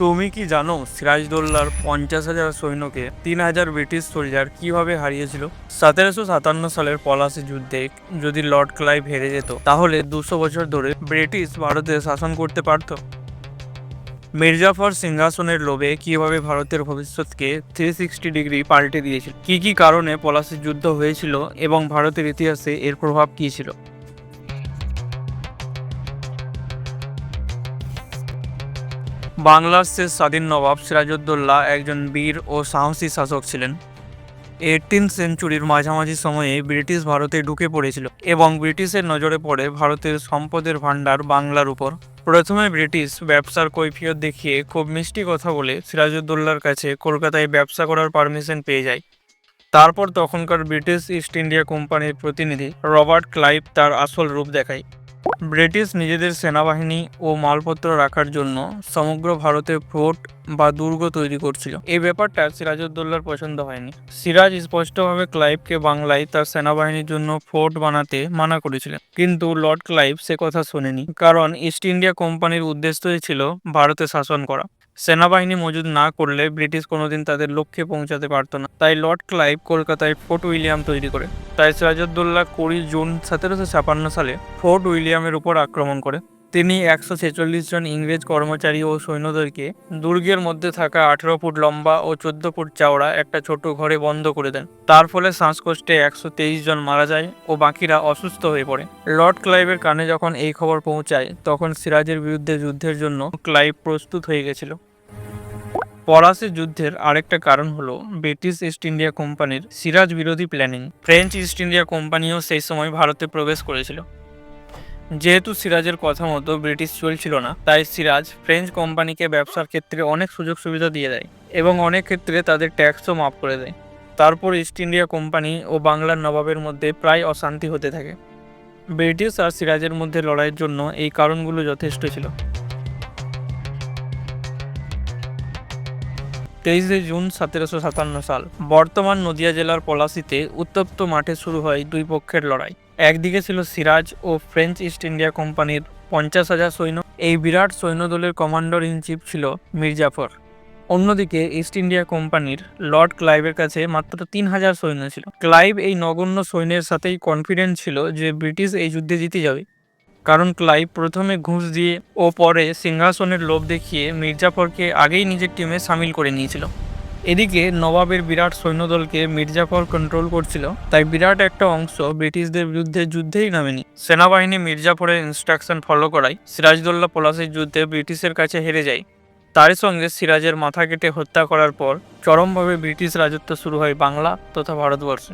তুমি কি জানো সিরাজদৌল্লার 50,000 সৈন্যকে 3,000 ব্রিটিশ সোলজার কিভাবে হারিয়েছিল? 1757 সালের পলাশী যুদ্ধে যদি লর্ড ক্লাইভ হেরে যেত তাহলে 200 বছর ধরে ব্রিটিশ ভারতে শাসন করতে পারত। মির্জাফর সিংহাসনের লোভে কিভাবে ভারতের ভবিষ্যৎকে 360 ডিগ্রি পাল্টে দিয়েছিল, কি কি কারণে পলাশী যুদ্ধ হয়েছিল এবং ভারতের ইতিহাসে এর প্রভাব কী ছিল। বাংলার শেষ স্বাধীন নবাব সিরাজউদ্দৌলা একজন বীর ও সাহসী শাসক ছিলেন। 18th সেঞ্চুরির মাঝামাঝি সময়ে ব্রিটিশ ভারতে ঢুকে পড়েছিল এবং ব্রিটিশের নজরে পড়ে ভারতের সম্পদের ভাণ্ডার বাংলার উপর। প্রথমে ব্রিটিশ ব্যবসার কৈফিয়ত দেখিয়ে খুব মিষ্টি কথা বলে সিরাজউদ্দৌলার কাছে কলকাতায় ব্যবসা করার পারমিশন পেয়ে যায়। তারপর তখনকার ব্রিটিশ ইস্ট ইন্ডিয়া কোম্পানির প্রতিনিধি রবার্ট ক্লাইভ তার আসল রূপ দেখায়। ব্রিটিশ নিজেদের সেনাবাহিনী ও মালপত্র রাখার জন্য সমগ্র ভারতে ফোর্ট বা দুর্গ তৈরি করছিল। এই ব্যাপারটা সিরাজউদ্দৌলার পছন্দ হয়নি। সিরাজ স্পষ্টভাবে ক্লাইভকে বাংলায় তার সেনাবাহিনীর জন্য ফোর্ট বানাতে মানা করেছিলেন, কিন্তু লর্ড ক্লাইভ সে কথা শোনেনি, কারণ ইস্ট ইন্ডিয়া কোম্পানির উদ্দেশ্যই ছিল ভারতে শাসন করা। সেনাবাহিনী মজুদ না করলে ব্রিটিশ কোনোদিন তাদের লক্ষ্যে পৌঁছাতে পারত না। তাই লর্ড ক্লাইভ কলকাতায় ফোর্ট উইলিয়াম তৈরি করে। তাই সিরাজউদ্দৌলা 20 জুন 1756 সালে ফোর্ট উইলিয়ামের উপর আক্রমণ করে। তিনি 146 জন ইংরেজ কর্মচারী ও সৈন্যদেরকে দুর্গের মধ্যে থাকা 18 ফুট লম্বা ও 14 ফুট চওড়া একটা ছোট ঘরে বন্ধ করে দেন। তার ফলে শ্বাসকষ্টে 123 জন মারা যায় ও বাকিরা অসুস্থ হয়ে পড়ে। লর্ড ক্লাইভের কানে যখন এই খবর পৌঁছায়, তখন সিরাজের বিরুদ্ধে যুদ্ধের জন্য ক্লাইভ প্রস্তুত হয়ে গেছিল। পলাশী যুদ্ধের আরেকটা কারণ হলো ব্রিটিশ ইস্ট ইন্ডিয়া কোম্পানির সিরাজ বিরোধী প্ল্যানিং। ফ্রেঞ্চ ইস্ট ইন্ডিয়া কোম্পানিও সেই সময় ভারতে প্রবেশ করেছিল। যেহেতু সিরাজের কথা মতো ব্রিটিশ চলছিল না, তাই সিরাজ ফ্রেঞ্চ কোম্পানিকে ব্যবসার ক্ষেত্রে অনেক সুযোগ সুবিধা দিয়ে দেয় এবং অনেক ক্ষেত্রে তাদের ট্যাক্সও মাফ করে দেয়। তারপর ইস্ট ইন্ডিয়া কোম্পানি ও বাংলার নবাবের মধ্যে প্রায় অশান্তি হতে থাকে। ব্রিটিশ আর সিরাজের মধ্যে লড়াইয়ের জন্য এই কারণগুলো যথেষ্ট ছিল। 23 জুন 1757 সাল বর্তমান নদিয়া জেলার পলাশীতে উত্তপ্ত মাঠে শুরু হয় দুই পক্ষের লড়াই। একদিকে ছিল সিরাজ ও ফ্রেঞ্চ ইস্ট ইন্ডিয়া কোম্পানির 50,000 সৈন্য। এই বিরাট সৈন্যদলের কমান্ডার ইন চিফ ছিল মির্জাফর। অন্যদিকে ইস্ট ইন্ডিয়া কোম্পানির লর্ড ক্লাইভের কাছে মাত্র 3,000 সৈন্য ছিল। ক্লাইভ এই নগণ্য সৈন্যের সাথেই কনফিডেন্ট ছিল যে ব্রিটিশ এই যুদ্ধে জিতে যাবে, কারণ ক্লাইভ প্রথমে ঘুষ দিয়ে ও পরে সিংহাসনের লোভ দেখিয়ে মির্জাফরকে আগেই নিজের টিমে সামিল করে নিয়েছিল। এদিকে নবাবের বিরাট সৈন্যদলকে মির্জাফর কন্ট্রোল করছিল, তাই বিরাট একটা অংশ ব্রিটিশদের বিরুদ্ধে যুদ্ধেই নামেনি। সেনাবাহিনী মির্জাফরের ইনস্ট্রাকশন ফলো করায় সিরাজদৌল্লা পলাশীর যুদ্ধে ব্রিটিশের কাছে হেরে যায়। তার সঙ্গে সিরাজের মাথা কেটে হত্যা করার পর চরমভাবে ব্রিটিশ রাজত্ব শুরু হয় বাংলা তথা ভারতবর্ষে।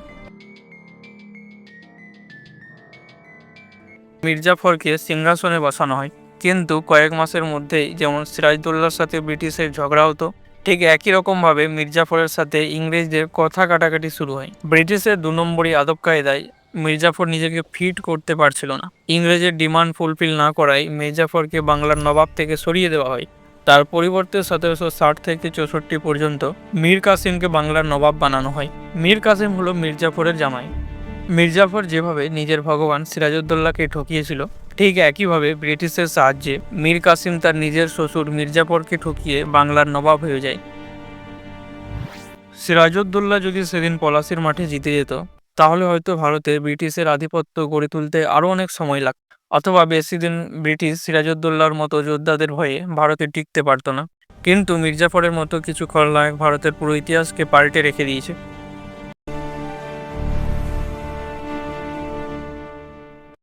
মির্জাফরকে সিংহাসনে বসানো হয়, কিন্তু কয়েক মাসের মধ্যেই যেমন সিরাজদৌল্লার সাথে ব্রিটিশের ঝগড়া হতো, ঠিক একই রকমভাবে মির্জাফরের সাথে ইংরেজদের কথা কাটাকাটি শুরু হয়। ব্রিটিশের 2 নম্বরই আদব কায়দায় মির্জাফর নিজেকে ফিট করতে পারছিল না। ইংরেজের ডিমান্ড ফুলফিল না করায় মির্জাফরকে বাংলার নবাব থেকে সরিয়ে দেওয়া হয়। তার পরিবর্তে 1760 থেকে 64 পর্যন্ত মীর কাসিমকে বাংলার নবাব বানানো হয়। মীর কাসিম হলো মির্জাফরের জামাই। মির্জাফর যেভাবে নিজের ভগবান সিরাজউদ্দৌলাকে ঠকিয়েছিল, ঠিক একইভাবে ব্রিটিশের সাহায্যে মীর কাসিম তার নিজের শ্বশুর মির্জাফরকে ঠকিয়ে বাংলার নবাব হয়ে যায়। সিরাজউদ্দৌলা যদি সেদিন পলাশীর মাঠে জিতে যেত, তাহলে হয়তো ভারতে ব্রিটিশের আধিপত্য গড়ে তুলতে আরও অনেক সময় লাগত, অথবা বেশি দিন ব্রিটিশ সিরাজউদ্দৌলার মতো যোদ্ধাদের ভয়ে ভারতে টিকতে পারত না। কিন্তু মির্জাফরের মতো কিছু খলনায়ক ভারতের পুরো ইতিহাসকে পাল্টে রেখে দিয়েছে।